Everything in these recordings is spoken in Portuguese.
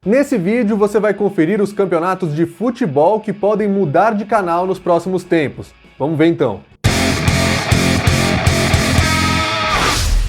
Nesse vídeo você vai conferir os campeonatos de futebol que podem mudar de canal nos próximos tempos. Vamos ver então.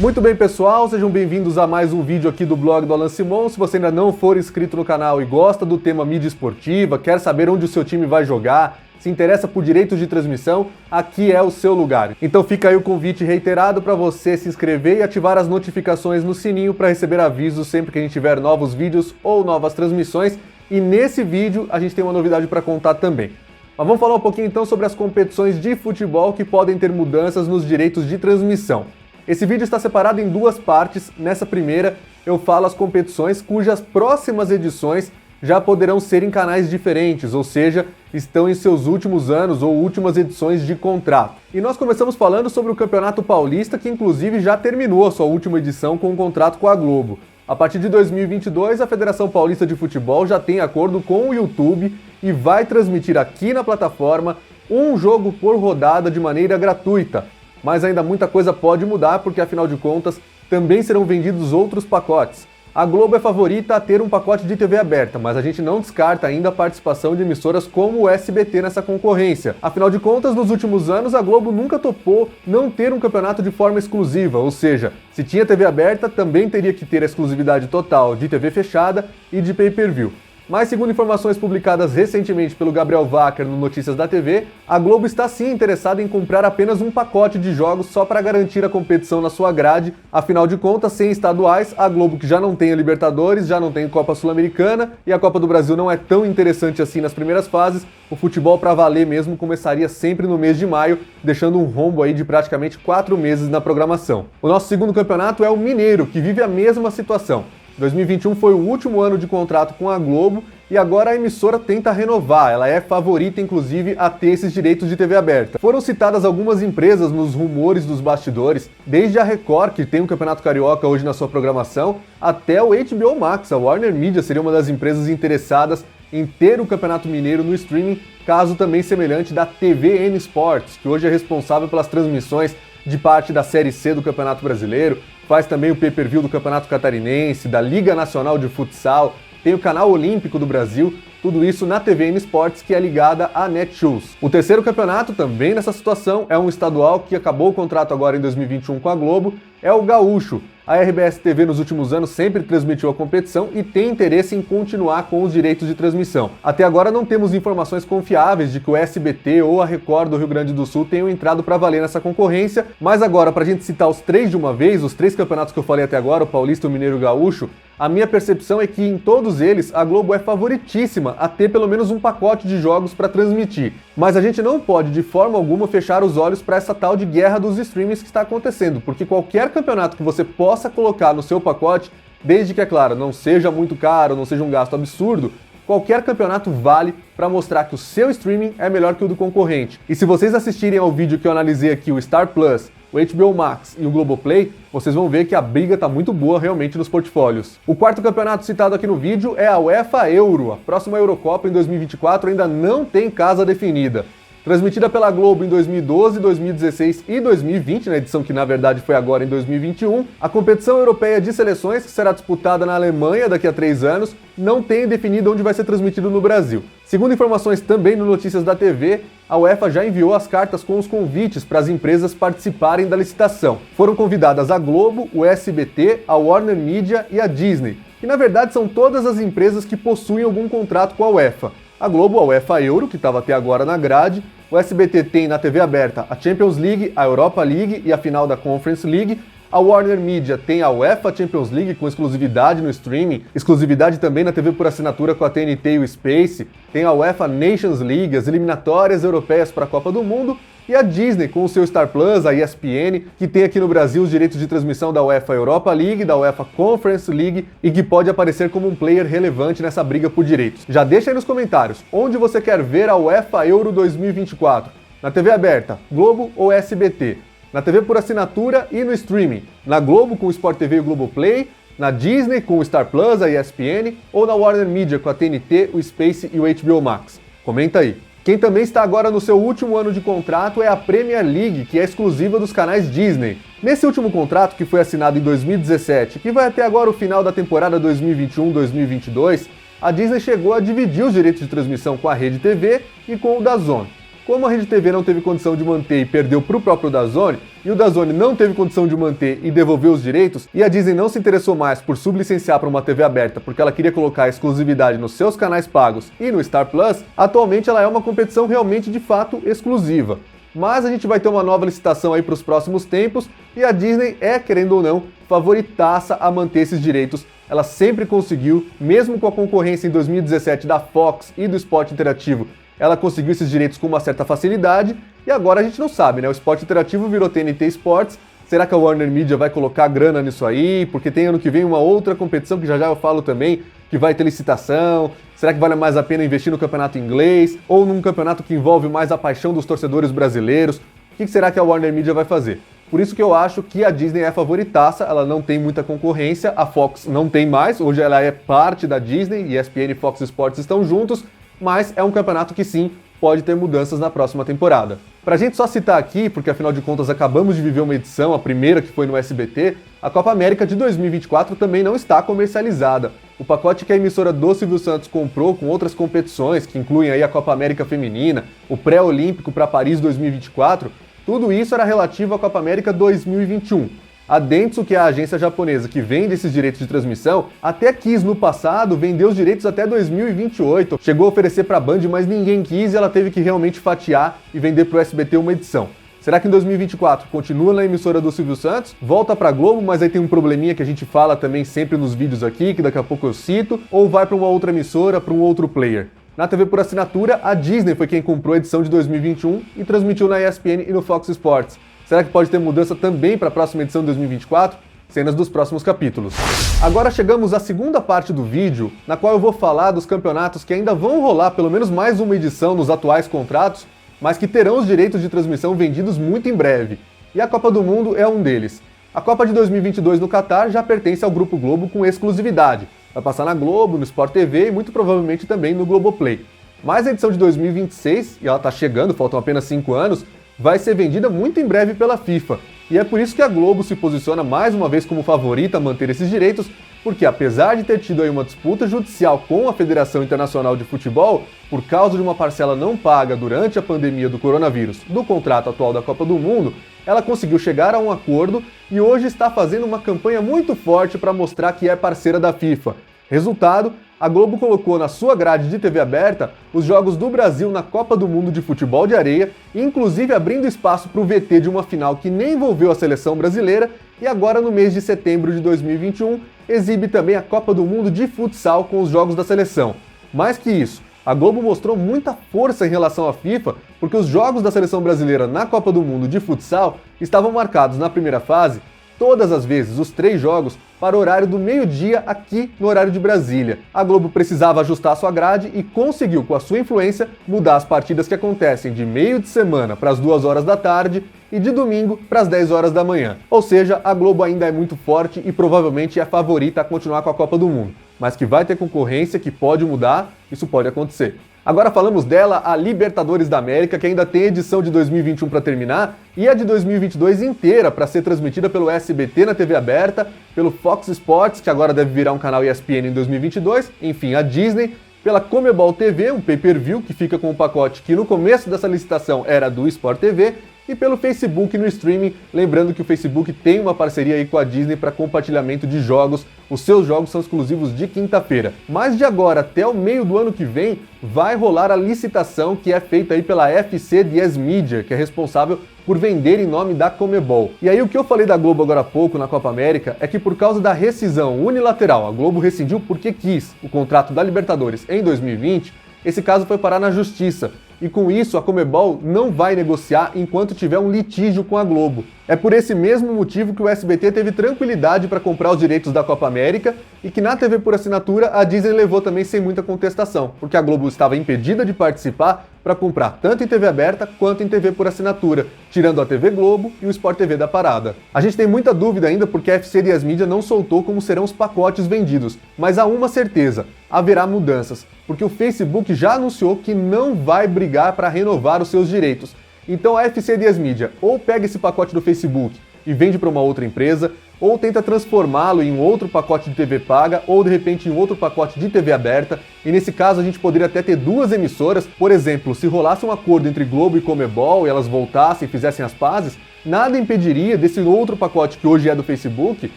Muito bem, pessoal, sejam bem-vindos a mais um vídeo aqui do blog do Alan Simon. Se você ainda não for inscrito no canal e gosta do tema mídia esportiva, quer saber onde o seu time vai jogar, se interessa por direitos de transmissão, aqui é o seu lugar. Então fica aí o convite reiterado para você se inscrever e ativar as notificações no sininho para receber avisos sempre que a gente tiver novos vídeos ou novas transmissões. E nesse vídeo a gente tem uma novidade para contar também. Mas vamos falar um pouquinho então sobre as competições de futebol que podem ter mudanças nos direitos de transmissão. Esse vídeo está separado em duas partes. Nessa primeira eu falo as competições cujas próximas edições já poderão ser em canais diferentes, ou seja, estão em seus últimos anos ou últimas edições de contrato. E nós começamos falando sobre o Campeonato Paulista, que inclusive já terminou a sua última edição com um contrato com a Globo. A partir de 2022, a Federação Paulista de Futebol já tem acordo com o YouTube e vai transmitir aqui na plataforma um jogo por rodada de maneira gratuita. Mas ainda muita coisa pode mudar, porque afinal de contas também serão vendidos outros pacotes. A Globo é favorita a ter um pacote de TV aberta, mas a gente não descarta ainda a participação de emissoras como o SBT nessa concorrência. Afinal de contas, nos últimos anos, a Globo nunca topou não ter um campeonato de forma exclusiva, ou seja, se tinha TV aberta, também teria que ter a exclusividade total de TV fechada e de pay-per-view. Mas, segundo informações publicadas recentemente pelo Gabriel Wacker no Notícias da TV, a Globo está sim interessada em comprar apenas um pacote de jogos só para garantir a competição na sua grade. Afinal de contas, sem estaduais, a Globo, que já não tem a Libertadores, já não tem Copa Sul-Americana e a Copa do Brasil não é tão interessante assim nas primeiras fases, o futebol para valer mesmo começaria sempre no mês de maio, deixando um rombo aí de praticamente 4 meses na programação. O nosso segundo campeonato é o Mineiro, que vive a mesma situação. 2021 foi o último ano de contrato com a Globo e agora a emissora tenta renovar. Ela é favorita, inclusive, a ter esses direitos de TV aberta. Foram citadas algumas empresas nos rumores dos bastidores, desde a Record, que tem o Campeonato Carioca hoje na sua programação, até o HBO Max. A Warner Media seria uma das empresas interessadas em ter o Campeonato Mineiro no streaming, caso também semelhante da TVN Sports, que hoje é responsável pelas transmissões de parte da Série C do Campeonato Brasileiro, faz também o pay-per-view do Campeonato Catarinense, da Liga Nacional de Futsal, tem o Canal Olímpico do Brasil, tudo isso na TVN Sports, que é ligada à Netshoes. O terceiro campeonato, também nessa situação, é um estadual que acabou o contrato agora em 2021 com a Globo, é o Gaúcho. A RBS TV nos últimos anos sempre transmitiu a competição e tem interesse em continuar com os direitos de transmissão. Até agora não temos informações confiáveis de que o SBT ou a Record do Rio Grande do Sul tenham entrado para valer nessa concorrência, mas agora, para a gente citar os três de uma vez, os três campeonatos que eu falei até agora, o Paulista, o Mineiro e o Gaúcho, a minha percepção é que em todos eles a Globo é favoritíssima a ter pelo menos um pacote de jogos para transmitir. Mas a gente não pode de forma alguma fechar os olhos para essa tal de guerra dos streamings que está acontecendo, porque qualquer campeonato que você possa colocar no seu pacote, desde que, é claro, não seja muito caro, não seja um gasto absurdo, qualquer campeonato vale para mostrar que o seu streaming é melhor que o do concorrente. E se vocês assistirem ao vídeo que eu analisei aqui, o Star Plus, o HBO Max e o Globoplay, vocês vão ver que a briga tá muito boa realmente nos portfólios. O quarto campeonato citado aqui no vídeo é a UEFA Euro. A próxima Eurocopa em 2024 ainda não tem casa definida. Transmitida pela Globo em 2012, 2016 e 2020, na edição que na verdade foi agora em 2021, a competição europeia de seleções, que será disputada na Alemanha daqui a 3 anos, não tem definido onde vai ser transmitido no Brasil. Segundo informações também no Notícias da TV, a UEFA já enviou as cartas com os convites para as empresas participarem da licitação. Foram convidadas a Globo, o SBT, a Warner Media e a Disney, que na verdade são todas as empresas que possuem algum contrato com a UEFA. A Globo, a UEFA Euro, que estava até agora na grade, o SBT tem na TV aberta a Champions League, a Europa League e a final da Conference League. A Warner Media tem a UEFA Champions League com exclusividade no streaming, exclusividade também na TV por assinatura com a TNT e o Space. Tem a UEFA Nations League, as eliminatórias europeias para a Copa do Mundo. E a Disney com o seu Star Plus, a ESPN, que tem aqui no Brasil os direitos de transmissão da UEFA Europa League, da UEFA Conference League e que pode aparecer como um player relevante nessa briga por direitos. Já deixa aí nos comentários onde você quer ver a UEFA Euro 2024. Na TV aberta, Globo ou SBT? Na TV por assinatura e no streaming? Na Globo com o Sport TV e o Globoplay? Na Disney com o Star Plus, a ESPN? Ou na Warner Media com a TNT, o Space e o HBO Max? Comenta aí. Quem também está agora no seu último ano de contrato é a Premier League, que é exclusiva dos canais Disney. Nesse último contrato, que foi assinado em 2017, que vai até agora o final da temporada 2021-2022, a Disney chegou a dividir os direitos de transmissão com a Rede TV e com o DAZN. Como a Rede TV não teve condição de manter e perdeu para o próprio DAZN, e o DAZN não teve condição de manter e devolveu os direitos, e a Disney não se interessou mais por sublicenciar para uma TV aberta porque ela queria colocar a exclusividade nos seus canais pagos e no Star Plus, atualmente ela é uma competição realmente de fato exclusiva. Mas a gente vai ter uma nova licitação aí para os próximos tempos, e a Disney é, querendo ou não, favoritaça a manter esses direitos. Ela sempre conseguiu, mesmo com a concorrência em 2017 da Fox e do Esporte Interativo, ela conseguiu esses direitos com uma certa facilidade, e agora a gente não sabe, né? O Esporte Interativo virou TNT Sports. Será que a Warner Media vai colocar grana nisso aí? Porque tem ano que vem uma outra competição que já eu falo também, que vai ter licitação. Será que vale mais a pena investir no campeonato inglês? Ou num campeonato que envolve mais a paixão dos torcedores brasileiros? O que será que a Warner Media vai fazer? Por isso que eu acho que a Disney é favoritaça, ela não tem muita concorrência, a Fox não tem mais, hoje ela é parte da Disney, ESPN e Fox Sports estão juntos, mas é um campeonato que sim, pode ter mudanças na próxima temporada. Pra gente só citar aqui, porque afinal de contas acabamos de viver uma edição, a primeira que foi no SBT, a Copa América de 2024 também não está comercializada. O pacote que a emissora do Silvio Santos comprou com outras competições, que incluem aí a Copa América Feminina, o pré-olímpico para Paris 2024, tudo isso era relativo à Copa América 2021. A Dentsu, que é a agência japonesa que vende esses direitos de transmissão, até quis no passado vender os direitos até 2028. Chegou a oferecer para a Band, mas ninguém quis e ela teve que realmente fatiar e vender para o SBT uma edição. Será que em 2024 continua na emissora do Silvio Santos? Volta para a Globo, mas aí tem um probleminha que a gente fala também sempre nos vídeos aqui, que daqui a pouco eu cito, ou vai para uma outra emissora, para um outro player? Na TV por assinatura, a Disney foi quem comprou a edição de 2021 e transmitiu na ESPN e no Fox Sports. Será que pode ter mudança também para a próxima edição de 2024? Cenas dos próximos capítulos. Agora chegamos à segunda parte do vídeo, na qual eu vou falar dos campeonatos que ainda vão rolar pelo menos mais uma edição nos atuais contratos, mas que terão os direitos de transmissão vendidos muito em breve. E a Copa do Mundo é um deles. A Copa de 2022 no Catar já pertence ao Grupo Globo com exclusividade. Vai passar na Globo, no Sport TV e muito provavelmente também no Globoplay. Mas a edição de 2026, e ela está chegando, faltam apenas 5 anos, vai ser vendida muito em breve pela FIFA. E é por isso que a Globo se posiciona mais uma vez como favorita a manter esses direitos, porque apesar de ter tido aí uma disputa judicial com a Federação Internacional de Futebol, por causa de uma parcela não paga durante a pandemia do coronavírus do contrato atual da Copa do Mundo, ela conseguiu chegar a um acordo e hoje está fazendo uma campanha muito forte para mostrar que é parceira da FIFA. Resultado, a Globo colocou na sua grade de TV aberta os jogos do Brasil na Copa do Mundo de Futebol de Areia, inclusive abrindo espaço para o VT de uma final que nem envolveu a seleção brasileira, e agora no mês de setembro de 2021 exibe também a Copa do Mundo de Futsal com os jogos da seleção. Mais que isso, a Globo mostrou muita força em relação à FIFA, porque os jogos da seleção brasileira na Copa do Mundo de Futsal estavam marcados na primeira fase, todas as vezes, os 3 jogos, para o horário do meio-dia aqui no horário de Brasília. A Globo precisava ajustar a sua grade e conseguiu, com a sua influência, mudar as partidas que acontecem de meio de semana para as 2 horas da tarde e de domingo para as 10 horas da manhã. Ou seja, a Globo ainda é muito forte e provavelmente é a favorita a continuar com a Copa do Mundo. Mas que vai ter concorrência, que pode mudar, isso pode acontecer. Agora falamos dela, a Libertadores da América, que ainda tem edição de 2021 para terminar, e a de 2022 inteira para ser transmitida pelo SBT na TV aberta, pelo Fox Sports, que agora deve virar um canal ESPN em 2022, enfim, a Disney, pela Comebol TV, um pay-per-view que fica com o pacote que no começo dessa licitação era do Sport TV, e pelo Facebook no streaming, lembrando que o Facebook tem uma parceria aí com a Disney para compartilhamento de jogos, os seus jogos são exclusivos de quinta-feira. Mas de agora até o meio do ano que vem, vai rolar a licitação que é feita aí pela FC DS Media, que é responsável por vender em nome da Comebol. E aí o que eu falei da Globo agora há pouco na Copa América é que por causa da rescisão unilateral, a Globo rescindiu porque quis o contrato da Libertadores em 2020, esse caso foi parar na Justiça. E com isso, a Comebol não vai negociar enquanto tiver um litígio com a Globo. É por esse mesmo motivo que o SBT teve tranquilidade para comprar os direitos da Copa América e que na TV por assinatura a Disney levou também sem muita contestação, porque a Globo estava impedida de participar para comprar tanto em TV aberta quanto em TV por assinatura, tirando a TV Globo e o Sport TV da parada. A gente tem muita dúvida ainda porque a FC DS Media não soltou como serão os pacotes vendidos, mas há uma certeza, haverá mudanças, porque o Facebook já anunciou que não vai brigar para renovar os seus direitos. Então a FC DS Media ou pega esse pacote do Facebook e vende para uma outra empresa, ou tenta transformá-lo em outro pacote de TV paga ou de repente em outro pacote de TV aberta, e nesse caso a gente poderia até ter duas emissoras. Por exemplo, se rolasse um acordo entre Globo e Comebol e elas voltassem e fizessem as pazes, nada impediria desse outro pacote que hoje é do Facebook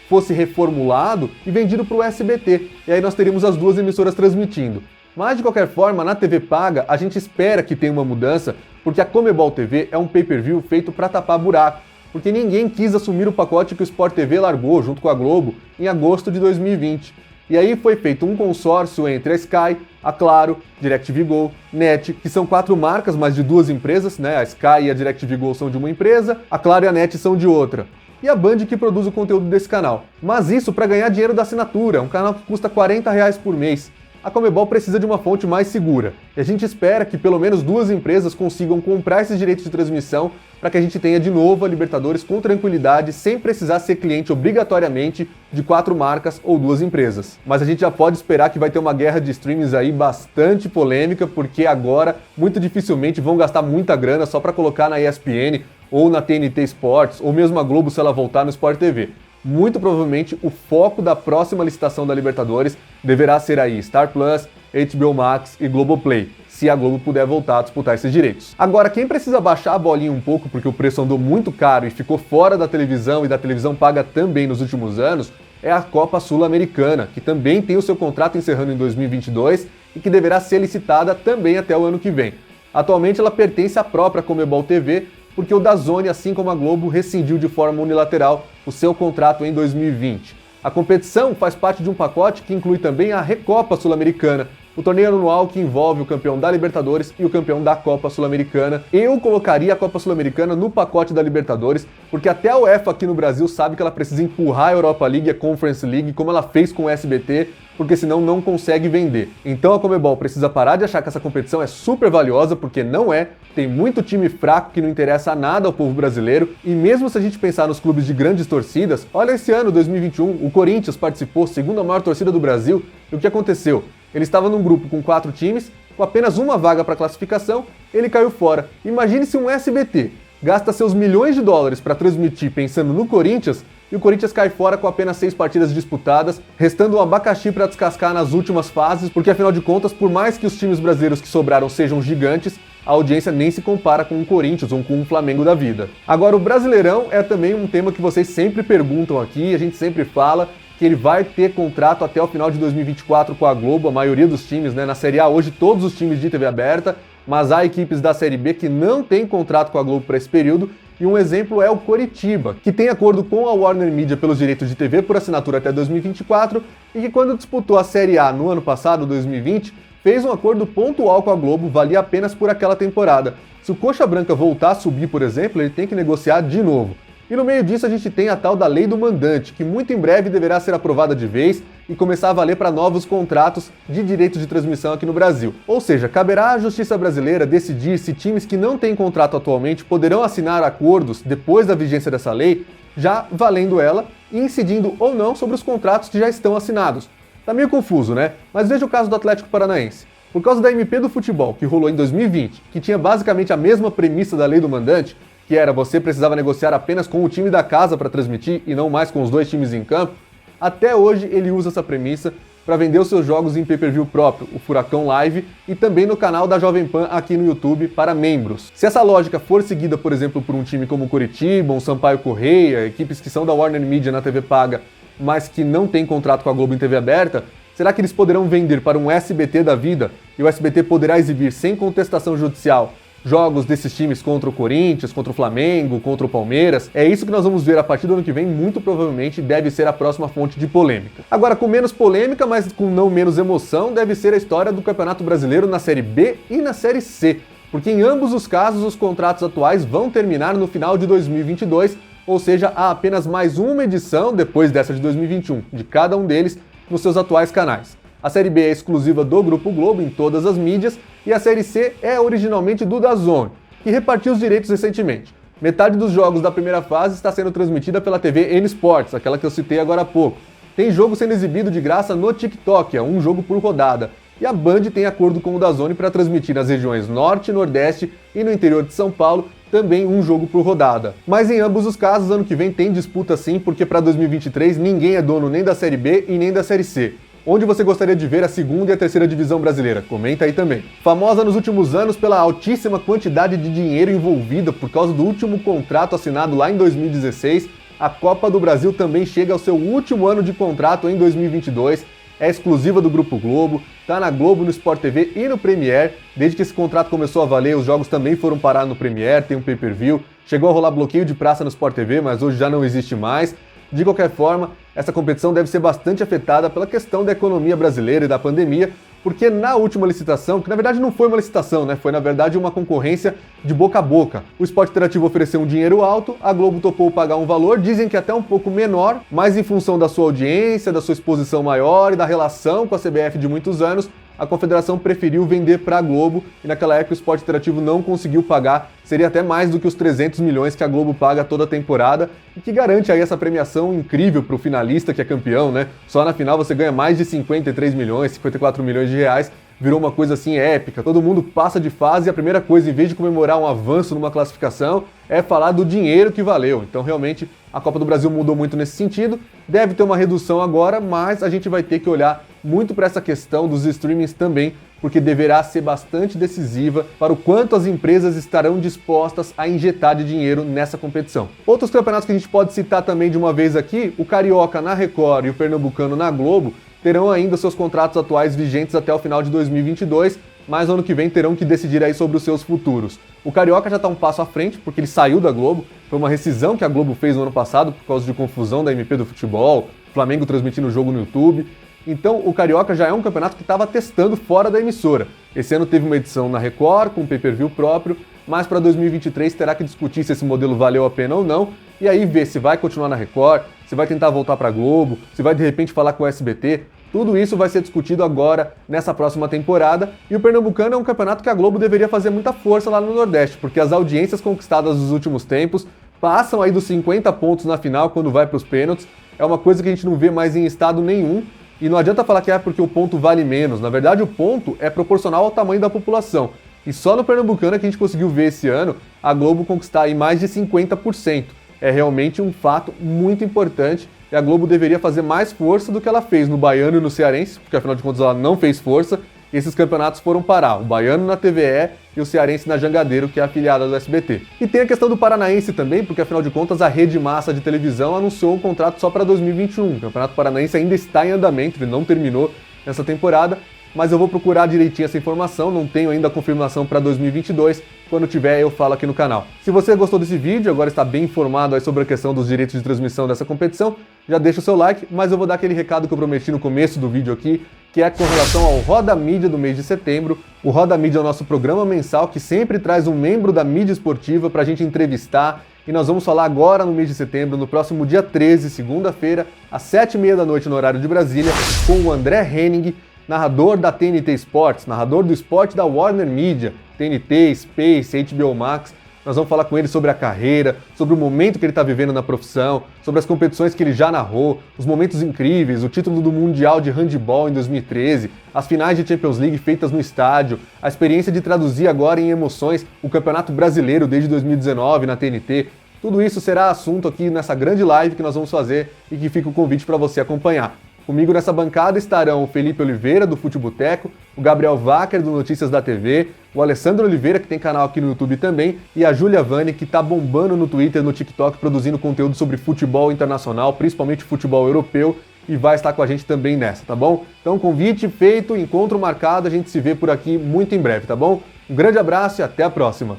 fosse reformulado e vendido para o SBT, e aí nós teríamos as duas emissoras transmitindo. Mas de qualquer forma, na TV paga, a gente espera que tenha uma mudança, porque a Comebol TV é um pay-per-view feito para tapar buraco, porque ninguém quis assumir o pacote que o Sport TV largou junto com a Globo em agosto de 2020. E aí foi feito um consórcio entre a Sky, a Claro, DirecTV Go, NET, que são 4 marcas, mas de 2 empresas, né? A Sky e a DirecTV Go são de uma empresa, a Claro e a NET são de outra. E a Band que produz o conteúdo desse canal. Mas isso para ganhar dinheiro da assinatura, um canal que custa R$40 por mês. A Comebol precisa de uma fonte mais segura, e a gente espera que pelo menos 2 empresas consigam comprar esses direitos de transmissão para que a gente tenha de novo a Libertadores com tranquilidade, sem precisar ser cliente obrigatoriamente de 4 marcas ou 2 empresas. Mas a gente já pode esperar que vai ter uma guerra de streamings aí bastante polêmica, porque agora muito dificilmente vão gastar muita grana só para colocar na ESPN ou na TNT Sports, ou mesmo a Globo se ela voltar no Sport TV. Muito provavelmente o foco da próxima licitação da Libertadores deverá ser aí Star Plus, HBO Max e Globoplay, se a Globo puder voltar a disputar esses direitos. Agora, quem precisa baixar a bolinha um pouco porque o preço andou muito caro e ficou fora da televisão e da televisão paga também nos últimos anos, é a Copa Sul-Americana, que também tem o seu contrato encerrando em 2022 e que deverá ser licitada também até o ano que vem. Atualmente ela pertence à própria Comebol TV, porque o DAZN, assim como a Globo, rescindiu de forma unilateral o seu contrato em 2020. A competição faz parte de um pacote que inclui também a Recopa Sul-Americana, o torneio anual que envolve o campeão da Libertadores e o campeão da Copa Sul-Americana. Eu colocaria a Copa Sul-Americana no pacote da Libertadores, porque até a UEFA aqui no Brasil sabe que ela precisa empurrar a Europa League e a Conference League, como ela fez com o SBT, porque senão não consegue vender. Então a Comebol precisa parar de achar que essa competição é super valiosa, porque não é. Tem muito time fraco que não interessa nada ao povo brasileiro, e mesmo se a gente pensar nos clubes de grandes torcidas, olha esse ano, 2021, o Corinthians participou, segunda maior torcida do Brasil, e o que aconteceu? Ele estava num grupo com 4 times, com apenas uma vaga para classificação, ele caiu fora. Imagine se um SBT gasta seus milhões de dólares para transmitir pensando no Corinthians, e o Corinthians cai fora com apenas 6 partidas disputadas, restando um abacaxi para descascar nas últimas fases, porque afinal de contas, por mais que os times brasileiros que sobraram sejam gigantes, a audiência nem se compara com o Corinthians ou com o Flamengo da vida. Agora, o Brasileirão é também um tema que vocês sempre perguntam aqui, a gente sempre fala que ele vai ter contrato até o final de 2024 com a Globo, a maioria dos times, né? Na Série A hoje todos os times de TV aberta, mas há equipes da Série B que não têm contrato com a Globo para esse período, e um exemplo é o Coritiba, que tem acordo com a Warner Media pelos direitos de TV por assinatura até 2024, e que quando disputou a Série A no ano passado, 2020, fez um acordo pontual com a Globo, valia apenas por aquela temporada. Se o Coxa Branca voltar a subir, por exemplo, ele tem que negociar de novo. E no meio disso a gente tem a tal da Lei do Mandante, que muito em breve deverá ser aprovada de vez e começar a valer para novos contratos de direitos de transmissão aqui no Brasil. Ou seja, caberá à Justiça Brasileira decidir se times que não têm contrato atualmente poderão assinar acordos depois da vigência dessa lei, já valendo ela e incidindo ou não sobre os contratos que já estão assinados. Tá meio confuso, né? Mas veja o caso do Atlético Paranaense. Por causa da MP do futebol, que rolou em 2020, que tinha basicamente a mesma premissa da Lei do Mandante, que era você precisava negociar apenas com o time da casa para transmitir e não mais com os 2 times em campo, até hoje ele usa essa premissa para vender os seus jogos em pay-per-view próprio, o Furacão Live, e também no canal da Jovem Pan aqui no YouTube para membros. Se essa lógica for seguida, por exemplo, por um time como o Coritiba, um Sampaio Correia, equipes que são da Warner Media na TV paga, mas que não têm contrato com a Globo em TV aberta, será que eles poderão vender para um SBT da vida e o SBT poderá exibir sem contestação judicial jogos desses times contra o Corinthians, contra o Flamengo, contra o Palmeiras? É isso que nós vamos ver a partir do ano que vem, muito provavelmente deve ser a próxima fonte de polêmica. Agora, com menos polêmica, mas com não menos emoção, deve ser a história do Campeonato Brasileiro na Série B e na Série C, porque em ambos os casos os contratos atuais vão terminar no final de 2022, ou seja, há apenas mais uma edição, depois dessa de 2021, de cada um deles nos seus atuais canais. A Série B é exclusiva do Grupo Globo em todas as mídias e a Série C é originalmente do DAZN, que repartiu os direitos recentemente. Metade dos jogos da primeira fase está sendo transmitida pela TV N Sports, aquela que eu citei agora há pouco. Tem jogo sendo exibido de graça no TikTok, é um jogo por rodada. e a Band tem acordo com o DAZN para transmitir nas regiões Norte, Nordeste e no interior de São Paulo também um jogo por rodada. Mas em ambos os casos, ano que vem tem disputa sim, porque para 2023 ninguém é dono nem da Série B e nem da Série C. Onde você gostaria de ver a segunda e a terceira divisão brasileira? Comenta aí também. Famosa nos últimos anos pela altíssima quantidade de dinheiro envolvida por causa do último contrato assinado lá em 2016, a Copa do Brasil também chega ao seu último ano de contrato em 2022, é exclusiva do Grupo Globo, tá na Globo, no Sport TV e no Premiere. Desde que esse contrato começou a valer, os jogos também foram parar no Premiere, tem um pay-per-view, chegou a rolar bloqueio de praça no Sport TV, mas hoje já não existe mais. De qualquer forma, essa competição deve ser bastante afetada pela questão da economia brasileira e da pandemia, porque na última licitação, que na verdade não foi uma licitação, né? Foi na verdade uma concorrência de boca a boca. O Esporte Interativo ofereceu um dinheiro alto, a Globo topou pagar um valor, dizem que até um pouco menor, mas em função da sua audiência, da sua exposição maior e da relação com a CBF de muitos anos, a Confederação preferiu vender para a Globo e naquela época o Esporte Interativo não conseguiu pagar, seria até mais do que os 300 milhões que a Globo paga toda a temporada e que garante aí essa premiação incrível para o finalista que é campeão, né? Só na final você ganha mais de 53 milhões, 54 milhões de reais, virou uma coisa assim épica, todo mundo passa de fase e a primeira coisa, em vez de comemorar um avanço numa classificação, é falar do dinheiro que valeu. Então realmente a Copa do Brasil mudou muito nesse sentido, deve ter uma redução agora, mas a gente vai ter que olhar muito para essa questão dos streamings também, porque deverá ser bastante decisiva para o quanto as empresas estarão dispostas a injetar de dinheiro nessa competição. Outros campeonatos que a gente pode citar também de uma vez aqui, o Carioca na Record e o Pernambucano na Globo, terão ainda seus contratos atuais vigentes até o final de 2022, mas ano que vem terão que decidir aí sobre os seus futuros. O Carioca já está um passo à frente, porque ele saiu da Globo, foi uma rescisão que a Globo fez no ano passado por causa de confusão da MP do futebol, Flamengo transmitindo o jogo no YouTube. Então o Carioca já é um campeonato que estava testando fora da emissora. Esse ano teve uma edição na Record, com um pay-per-view próprio, mas para 2023 terá que discutir se esse modelo valeu a pena ou não, e aí ver se vai continuar na Record, se vai tentar voltar para a Globo, se vai de repente falar com o SBT. Tudo isso vai ser discutido agora, nessa próxima temporada, e o Pernambucano é um campeonato que a Globo deveria fazer muita força lá no Nordeste, porque as audiências conquistadas nos últimos tempos passam aí dos 50 pontos na final quando vai para os pênaltis, é uma coisa que a gente não vê mais em estado nenhum, e não adianta falar que é porque o ponto vale menos, na verdade o ponto é proporcional ao tamanho da população, e só no Pernambucano é que a gente conseguiu ver esse ano a Globo conquistar aí mais de 50%. É realmente um fato muito importante, e a Globo deveria fazer mais força do que ela fez no Baiano e no Cearense, porque afinal de contas ela não fez força, e esses campeonatos foram parar, o Baiano na TVE e o Cearense na Jangadeiro, que é afiliada do SBT. E tem a questão do Paranaense também, porque afinal de contas a Rede Massa de televisão anunciou um contrato só para 2021, o Campeonato Paranaense ainda está em andamento, ele não terminou nessa temporada, mas eu vou procurar direitinho essa informação, não tenho ainda a confirmação para 2022, quando tiver eu falo aqui no canal. Se você gostou desse vídeo, agora está bem informado aí sobre a questão dos direitos de transmissão dessa competição, já deixa o seu like, mas eu vou dar aquele recado que eu prometi no começo do vídeo aqui, que é com relação ao Roda Mídia do mês de setembro. O Roda Mídia é o nosso programa mensal que sempre traz um membro da mídia esportiva para a gente entrevistar, e nós vamos falar agora no mês de setembro, no próximo dia 13, segunda-feira, às 7h30 da noite no horário de Brasília, com o André Henning, narrador da TNT Sports, narrador do esporte da Warner Media, TNT, Space, HBO Max. Nós vamos falar com ele sobre a carreira, sobre o momento que ele está vivendo na profissão, sobre as competições que ele já narrou, os momentos incríveis, o título do Mundial de Handebol em 2013, as finais de Champions League feitas no estádio, a experiência de traduzir agora em emoções o Campeonato Brasileiro desde 2019 na TNT. Tudo isso será assunto aqui nessa grande live que nós vamos fazer e que fica o convite para você acompanhar. Comigo nessa bancada estarão o Felipe Oliveira, do Futeboteco, o Gabriel Wacker, do Notícias da TV, o Alessandro Oliveira, que tem canal aqui no YouTube também, e a Júlia Vani, que tá bombando no Twitter e no TikTok, produzindo conteúdo sobre futebol internacional, principalmente futebol europeu, e vai estar com a gente também nessa, tá bom? Então, convite feito, encontro marcado, a gente se vê por aqui muito em breve, tá bom? Um grande abraço e até a próxima!